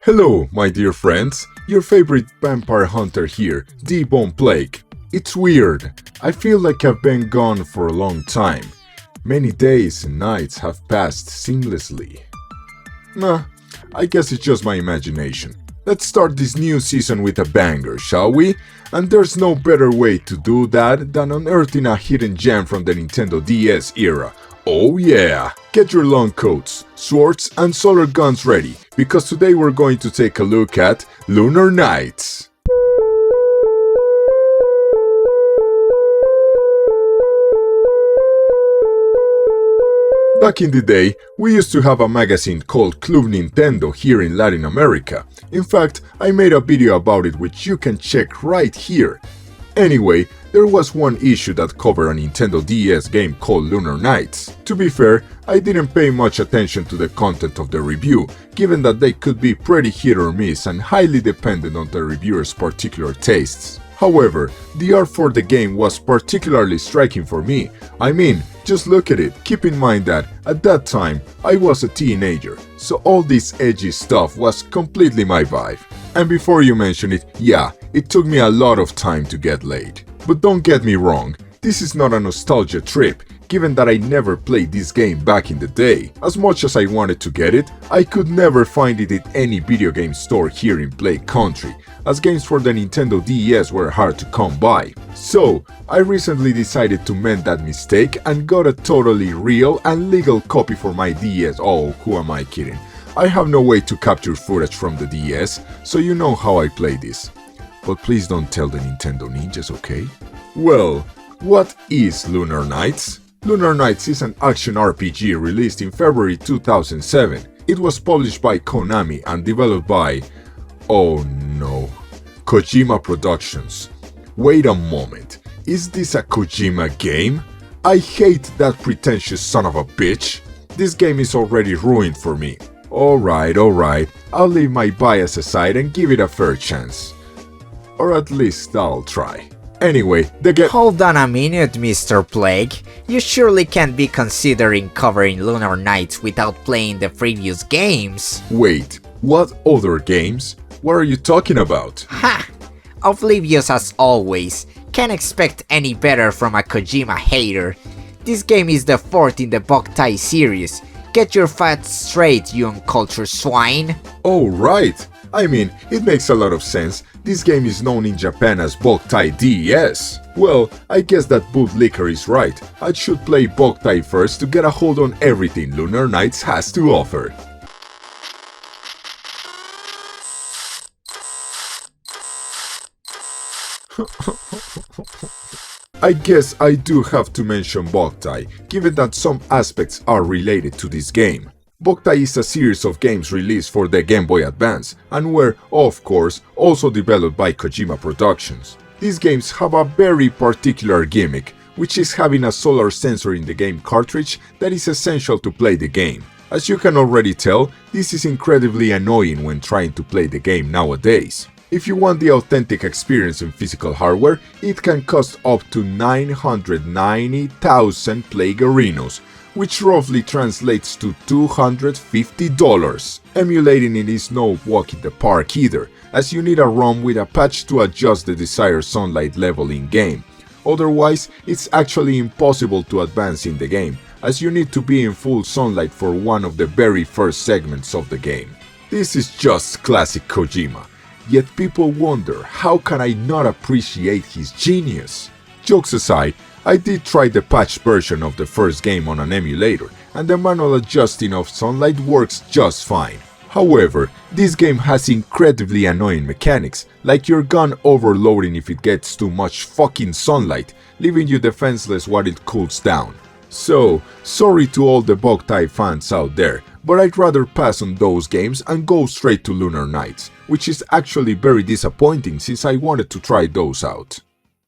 Hello, my dear friends, your favorite vampire hunter here, D-Bone Plague. It's weird, I feel like I've been gone for a long time. Many days and nights have passed seamlessly. Nah, I guess it's just my imagination. Let's start this new season with a banger, shall we? And there's no better way to do that than unearthing a hidden gem from the Nintendo DS era. Oh yeah! Get your long coats, swords and solar guns ready, because today we're going to take a look at Lunar Knights. Back in the day, we used to have a magazine called Club Nintendo here in Latin America. In fact, I made a video about it which you can check right here. Anyway, there was one issue that covered a Nintendo DS game called Lunar Knights. To be fair, I didn't pay much attention to the content of the review, given that they could be pretty hit or miss and highly dependent on the reviewer's particular tastes. However, the art for the game was particularly striking for me. I mean, just look at it. Keep in mind that, at that time, I was a teenager, so all this edgy stuff was completely my vibe. And before you mention it, yeah, it took me a lot of time to get laid. But don't get me wrong, this is not a nostalgia trip, given that I never played this game back in the day. As much as I wanted to get it, I could never find it at any video game store here in Play Country, as games for the Nintendo DS were hard to come by. So, I recently decided to mend that mistake and got a totally real and legal copy for my DS. Oh, who am I kidding? I have no way to capture footage from the DS, so you know how I play this. But please don't tell the Nintendo ninjas, okay? Well, what is Lunar Knights? Lunar Knights is an action RPG released in February 2007. It was published by Konami and developed by... oh no... Kojima Productions. Wait a moment, is this a Kojima game? I hate that pretentious son of a bitch. This game is already ruined for me. Alright, I'll leave my bias aside and give it a fair chance. Or at least I'll try. Anyway, Hold on a minute, Mr. Plague. You surely can't be considering covering Lunar Knights without playing the previous games. Wait, what other games? What are you talking about? Ha! Oblivious as always. Can't expect any better from a Kojima hater. This game is the fourth in the Bokai series. Get your facts straight, you uncultured swine. Oh right, I mean, it makes a lot of sense. This game is known in Japan as Bokai DS. Well, I guess that bootlicker is right. I should play Bokai first to get a hold on everything Lunar Knights has to offer. I guess I do have to mention Bokai, given that some aspects are related to this game. Bokai is a series of games released for the Game Boy Advance, and were, of course, also developed by Kojima Productions. These games have a very particular gimmick, which is having a solar sensor in the game cartridge that is essential to play the game. As you can already tell, this is incredibly annoying when trying to play the game nowadays. If you want the authentic experience in physical hardware, it can cost up to 990,000 Plague-Arinos, which roughly translates to $250. Emulating it is no walk in the park either, as you need a ROM with a patch to adjust the desired sunlight level in-game. Otherwise, it's actually impossible to advance in the game, as you need to be in full sunlight for one of the very first segments of the game. This is just classic Kojima. Yet people wonder, how can I not appreciate his genius? Jokes aside, I did try the patched version of the first game on an emulator, and the manual adjusting of sunlight works just fine. However, this game has incredibly annoying mechanics, like your gun overloading if it gets too much fucking sunlight, leaving you defenseless while it cools down. So, sorry to all the Bokai fans out there, but I'd rather pass on those games and go straight to Lunar Knights, which is actually very disappointing since I wanted to try those out.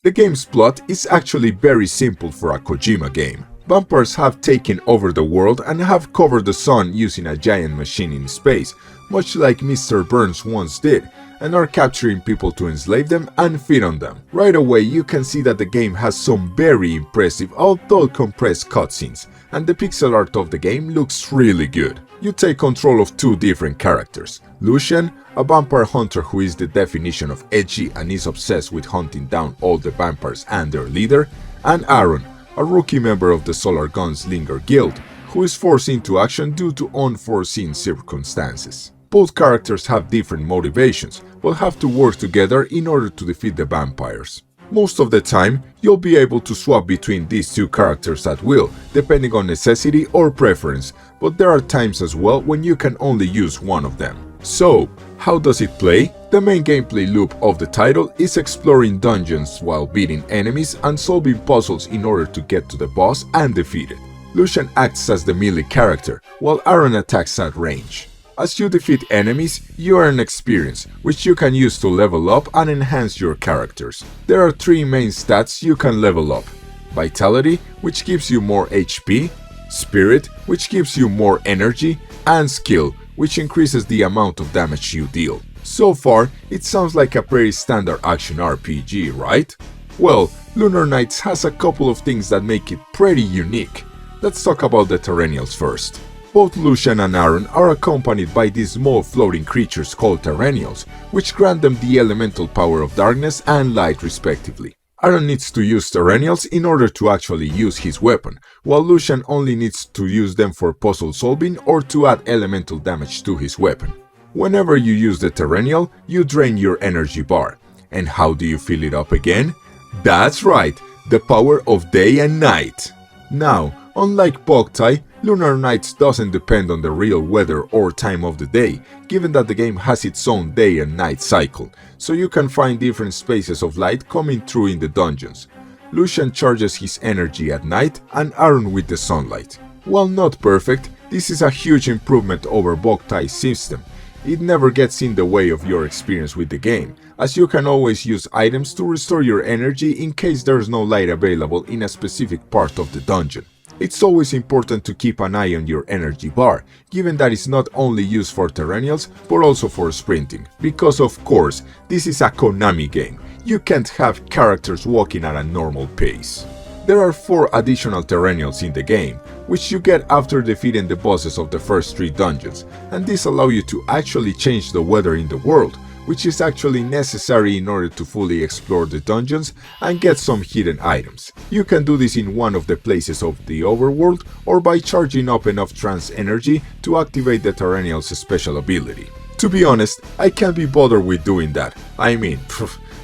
The game's plot is actually very simple for a Kojima game. Vampires have taken over the world and have covered the sun using a giant machine in space, much like Mr. Burns once did, and are capturing people to enslave them and feed on them. Right away you can see that the game has some very impressive although compressed cutscenes, and the pixel art of the game looks really good. You take control of two different characters. Lucian, a vampire hunter who is the definition of edgy and is obsessed with hunting down all the vampires and their leader, and Aaron, a rookie member of the Solar Gunslinger Guild, who is forced into action due to unforeseen circumstances. Both characters have different motivations, but have to work together in order to defeat the vampires. Most of the time, you'll be able to swap between these two characters at will, depending on necessity or preference, but there are times as well when you can only use one of them. So, how does it play? The main gameplay loop of the title is exploring dungeons while beating enemies and solving puzzles in order to get to the boss and defeat it. Lucian acts as the melee character, while Aaron attacks at range. As you defeat enemies, you earn experience, which you can use to level up and enhance your characters. There are three main stats you can level up: Vitality, which gives you more HP, Spirit, which gives you more energy, and Skill, which increases the amount of damage you deal. So far, it sounds like a pretty standard action RPG, right? Well, Lunar Knights has a couple of things that make it pretty unique. Let's talk about the Terrennials first. Both Lucian and Aaron are accompanied by these small floating creatures called Terrennials, which grant them the elemental power of darkness and light respectively. Aaron needs to use Terrennials in order to actually use his weapon, while Lucian only needs to use them for puzzle solving or to add elemental damage to his weapon. Whenever you use the Terrennial, you drain your energy bar. And how do you fill it up again? That's right, the power of day and night. Now, unlike Bokai, Lunar Knights doesn't depend on the real weather or time of the day, given that the game has its own day and night cycle, so you can find different spaces of light coming through in the dungeons. Lucian charges his energy at night and Aaron with the sunlight. While not perfect, this is a huge improvement over Bokai's system. It never gets in the way of your experience with the game, as you can always use items to restore your energy in case there's no light available in a specific part of the dungeon. It's always important to keep an eye on your energy bar, given that it's not only used for Terrennials, but also for sprinting. Because of course, this is a Konami game. You can't have characters walking at a normal pace. There are 4 additional Terrennials in the game, which you get after defeating the bosses of the first 3 dungeons, and these allow you to actually change the weather in the world, which is actually necessary in order to fully explore the dungeons and get some hidden items. You can do this in one of the places of the overworld or by charging up enough trance energy to activate the Terrennial's special ability. To be honest, I can't be bothered with doing that. I mean,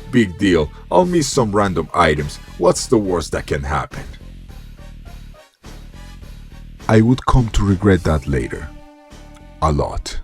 big deal, I'll miss some random items, what's the worst that can happen? I would come to regret that later. A lot.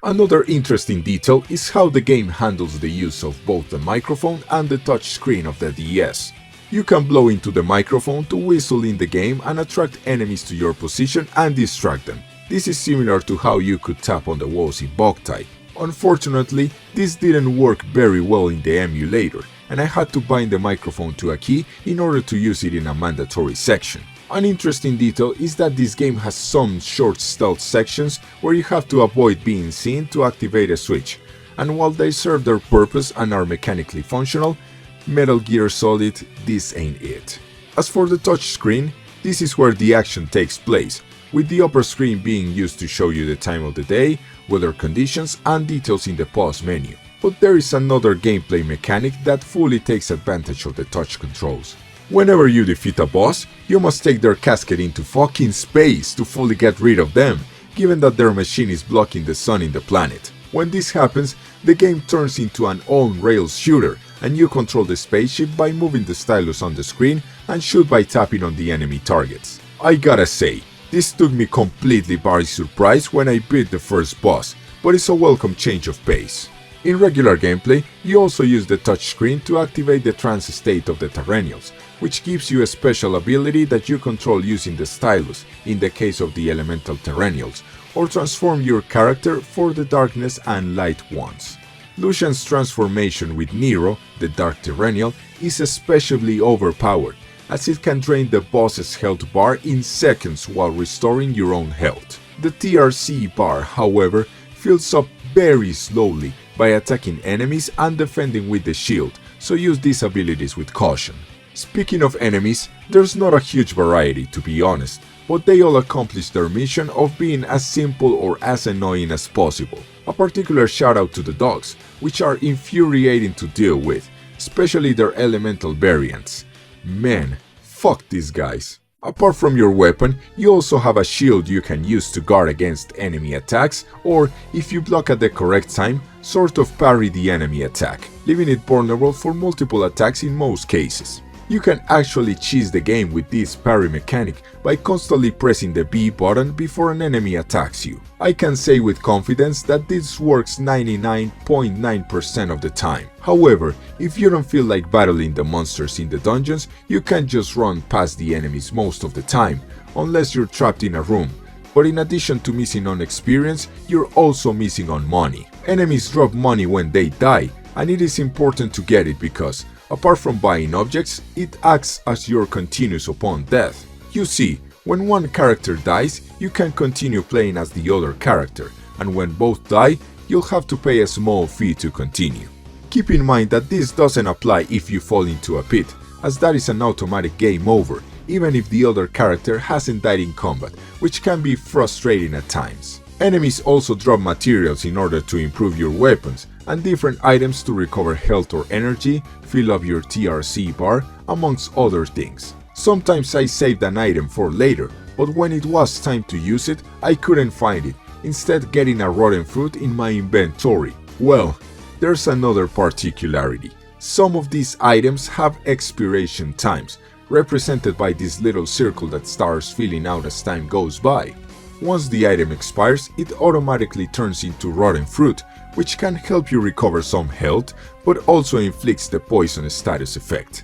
Another interesting detail is how the game handles the use of both the microphone and the touch screen of the DS. You can blow into the microphone to whistle in the game and attract enemies to your position and distract them. This is similar to how you could tap on the walls in Bokai. Unfortunately, this didn't work very well in the emulator, and I had to bind the microphone to a key in order to use it in a mandatory section. An interesting detail is that this game has some short stealth sections where you have to avoid being seen to activate a switch, and while they serve their purpose and are mechanically functional, Metal Gear Solid, this ain't it. As for the touch screen, this is where the action takes place, with the upper screen being used to show you the time of the day, weather conditions, and details in the pause menu. But there is another gameplay mechanic that fully takes advantage of the touch controls. Whenever you defeat a boss, you must take their casket into fucking space to fully get rid of them, given that their machine is blocking the sun in the planet. When this happens, the game turns into an on-rails shooter, and you control the spaceship by moving the stylus on the screen and shoot by tapping on the enemy targets. I gotta say, this took me completely by surprise when I beat the first boss, but it's a welcome change of pace. In regular gameplay, you also use the touchscreen to activate the trance state of the Terrennials, which gives you a special ability that you control using the stylus in the case of the elemental Terrennials, or transform your character for the darkness and light ones. Lucian's transformation with Nero, the Dark Terrennial, is especially overpowered, as it can drain the boss's health bar in seconds while restoring your own health. The TRC bar, however, fills up very slowly by attacking enemies and defending with the shield, so use these abilities with caution. Speaking of enemies, there's not a huge variety to be honest, but they all accomplish their mission of being as simple or as annoying as possible. A particular shout out to the dogs, which are infuriating to deal with, especially their elemental variants. Man, fuck these guys. Apart from your weapon, you also have a shield you can use to guard against enemy attacks, or, if you block at the correct time, sort of parry the enemy attack, leaving it vulnerable for multiple attacks in most cases. You can actually cheese the game with this parry mechanic by constantly pressing the B button before an enemy attacks you. I can say with confidence that this works 99.9% of the time. However, if you don't feel like battling the monsters in the dungeons, you can just run past the enemies most of the time, unless you're trapped in a room. But in addition to missing on experience, you're also missing on money. Enemies drop money when they die, and it is important to get it because, apart from buying objects, it acts as your continues upon death. You see, when one character dies, you can continue playing as the other character, and when both die, you'll have to pay a small fee to continue. Keep in mind that this doesn't apply if you fall into a pit, as that is an automatic game over, even if the other character hasn't died in combat, which can be frustrating at times. Enemies also drop materials in order to improve your weapons, and different items to recover health or energy, fill up your TRC bar, amongst other things. Sometimes I saved an item for later, but when it was time to use it, I couldn't find it, instead getting a rotten fruit in my inventory. Well, there's another particularity. Some of these items have expiration times, represented by this little circle that starts filling out as time goes by. Once the item expires, it automatically turns into rotten fruit, which can help you recover some health, but also inflicts the poison status effect.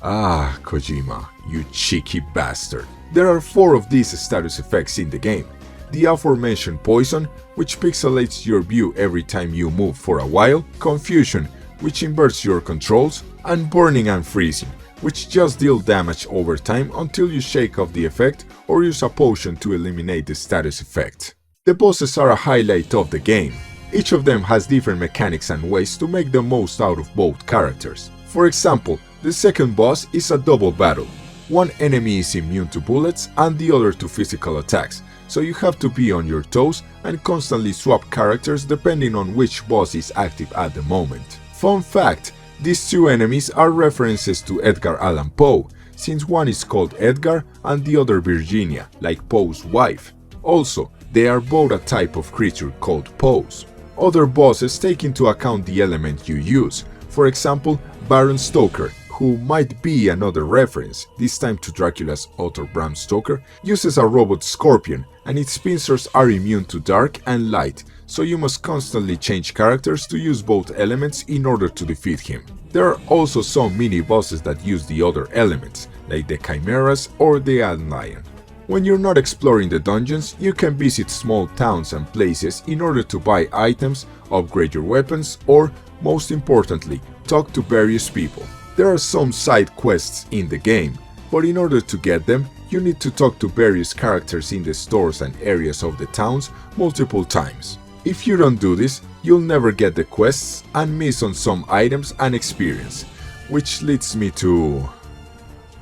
Ah, Kojima, you cheeky bastard. There are 4 of these status effects in the game. The aforementioned poison, which pixelates your view every time you move for a while, confusion, which inverts your controls, and burning and freezing, which just deal damage over time until you shake off the effect or use a potion to eliminate the status effect. The bosses are a highlight of the game. Each of them has different mechanics and ways to make the most out of both characters. For example, the second boss is a double battle. One enemy is immune to bullets and the other to physical attacks, so you have to be on your toes and constantly swap characters depending on which boss is active at the moment. Fun fact, these 2 enemies are references to Edgar Allan Poe, since one is called Edgar and the other Virginia, like Poe's wife. Also, they are both a type of creature called Poes. Other bosses take into account the element you use. For example, Baron Stoker, who might be another reference, this time to Dracula's author Bram Stoker, uses a robot scorpion, and its pincers are immune to dark and light, so you must constantly change characters to use both elements in order to defeat him. There are also some mini-bosses that use the other elements, like the Chimeras or the Lion. When you're not exploring the dungeons, you can visit small towns and places in order to buy items, upgrade your weapons, or, most importantly, talk to various people. There are some side quests in the game, but in order to get them, you need to talk to various characters in the stores and areas of the towns multiple times. If you don't do this, you'll never get the quests and miss on some items and experience, which leads me to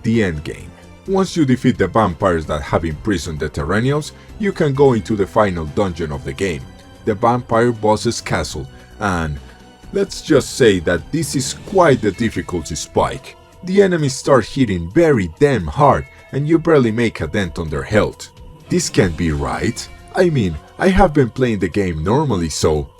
the endgame. Once you defeat the vampires that have imprisoned the Terrenials, you can go into the final dungeon of the game, the vampire boss's castle, and let's just say that this is quite the difficulty spike. The enemies start hitting very damn hard and you barely make a dent on their health. This can't be right. I mean, I have been playing the game normally, so...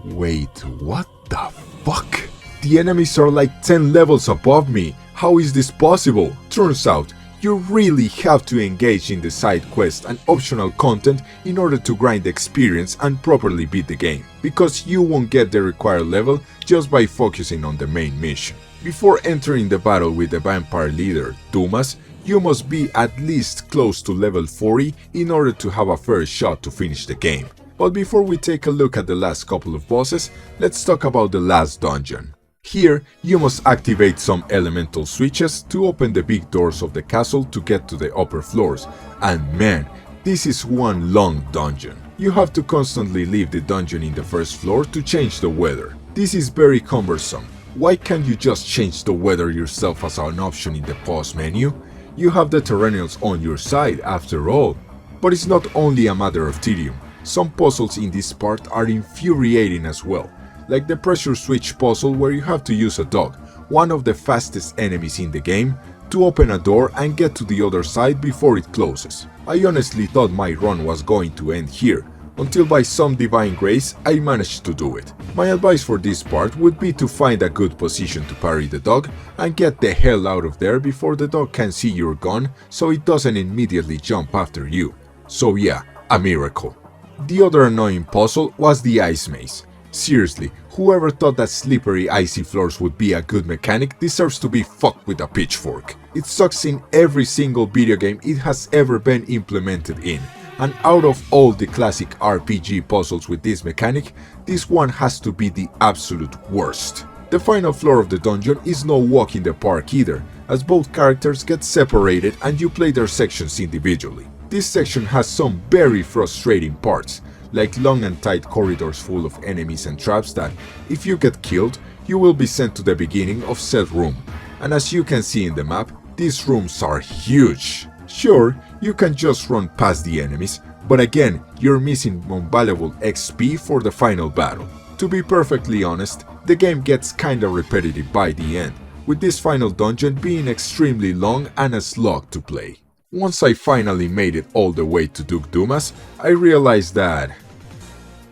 Wait, what the fuck? The enemies are like 10 levels above me. How is this possible? Turns out, you really have to engage in the side quest and optional content in order to grind experience and properly beat the game, because you won't get the required level just by focusing on the main mission. Before entering the battle with the vampire leader, Dumas, you must be at least close to level 40 in order to have a fair shot to finish the game. But before we take a look at the last couple of bosses, let's talk about the last dungeon. Here, you must activate some elemental switches to open the big doors of the castle to get to the upper floors, and man, this is one long dungeon. You have to constantly leave the dungeon in the first floor to change the weather. This is very cumbersome. Why can't you just change the weather yourself as an option in the pause menu? You have the terrenals on your side after all. But it's not only a matter of tedium. Some puzzles in this part are infuriating as well. Like the pressure switch puzzle where you have to use a dog, one of the fastest enemies in the game, to open a door and get to the other side before it closes. I honestly thought my run was going to end here, until by some divine grace I managed to do it. My advice for this part would be to find a good position to parry the dog and get the hell out of there before the dog can see your gun so it doesn't immediately jump after you. So yeah, a miracle. The other annoying puzzle was the ice maze. Seriously, whoever thought that slippery icy floors would be a good mechanic deserves to be fucked with a pitchfork. It sucks in every single video game it has ever been implemented in, and out of all the classic RPG puzzles with this mechanic, this one has to be the absolute worst. The final floor of the dungeon is no walk in the park either, as both characters get separated and you play their sections individually. This section has some very frustrating parts, like long and tight corridors full of enemies and traps that, if you get killed, you will be sent to the beginning of said room. And as you can see in the map, these rooms are huge. Sure, you can just run past the enemies, but again, you're missing invaluable XP for the final battle. To be perfectly honest, the game gets kinda repetitive by the end, with this final dungeon being extremely long and a slog to play. Once I finally made it all the way to Duke Dumas, I realized that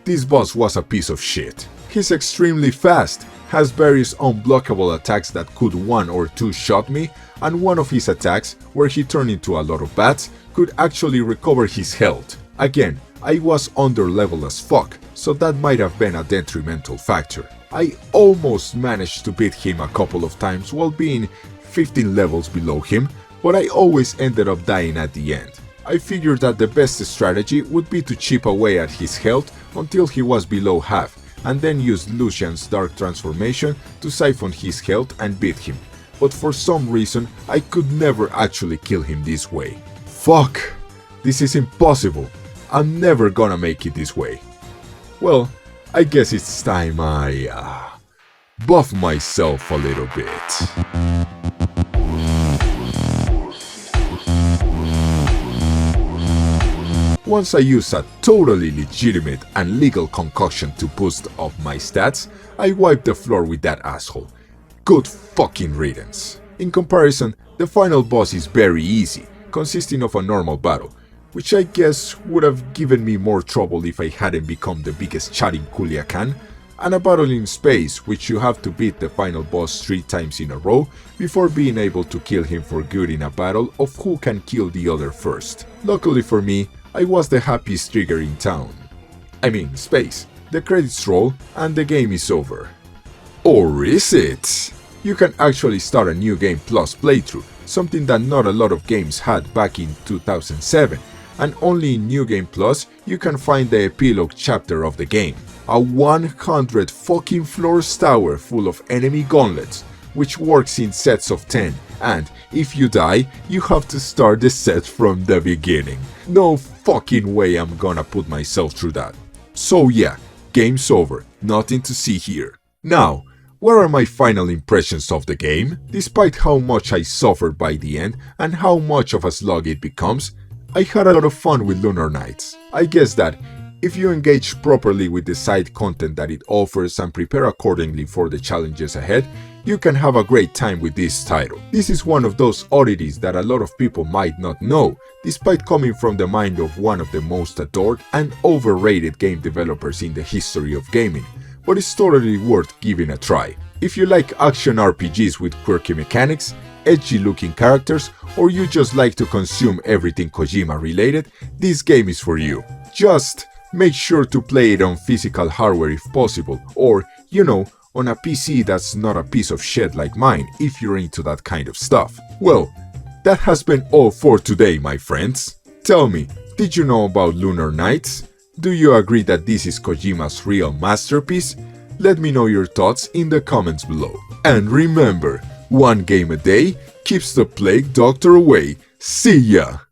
this boss was a piece of shit. He's extremely fast, has various unblockable attacks that could one or two shot me, and one of his attacks, where he turned into a lot of bats, could actually recover his health. Again, I was under leveled as fuck, so that might have been a detrimental factor. I almost managed to beat him a couple of times while being 15 levels below him, but I always ended up dying at the end. I figured that the best strategy would be to chip away at his health until he was below half, and then use Lucian's Dark Transformation to siphon his health and beat him. But for some reason, I could never actually kill him this way. Fuck! This is impossible. I'm never gonna make it this way. Well, I guess it's time I buff myself a little bit. Once I use a totally legitimate and legal concoction to boost up my stats, I wipe the floor with that asshole. Good fucking riddance. In comparison, the final boss is very easy, consisting of a normal battle, which I guess would have given me more trouble if I hadn't become the biggest chat in Culiacan, and a battle in space which you have to beat the final boss 3 times in a row before being able to kill him for good in a battle of who can kill the other first. Luckily for me, I was the happiest trigger in town. I mean, space. The credits roll and the game is over. Or is it? You can actually start a New Game Plus playthrough, something that not a lot of games had back in 2007, and only in New Game Plus you can find the epilogue chapter of the game. A 100 fucking floors tower full of enemy gauntlets, which works in sets of 10, and if you die, you have to start the set from the beginning. No fucking way I'm gonna put myself through that. So yeah, game's over, nothing to see here. Now, what are my final impressions of the game? Despite how much I suffered by the end and how much of a slog it becomes, I had a lot of fun with Lunar Knights. I guess that if you engage properly with the side content that it offers and prepare accordingly for the challenges ahead, you can have a great time with this title. This is one of those oddities that a lot of people might not know, despite coming from the mind of one of the most adored and overrated game developers in the history of gaming, but it's totally worth giving a try. If you like action RPGs with quirky mechanics, edgy looking characters, or you just like to consume everything Kojima related, this game is for you. Just make sure to play it on physical hardware if possible, or, you know, on a PC that's not a piece of shit like mine if you're into that kind of stuff. Well, that has been all for today, my friends. Tell me, did you know about Lunar Knights? Do you agree that this is Kojima's real masterpiece? Let me know your thoughts in the comments below. And remember, one game a day keeps the plague doctor away. See ya!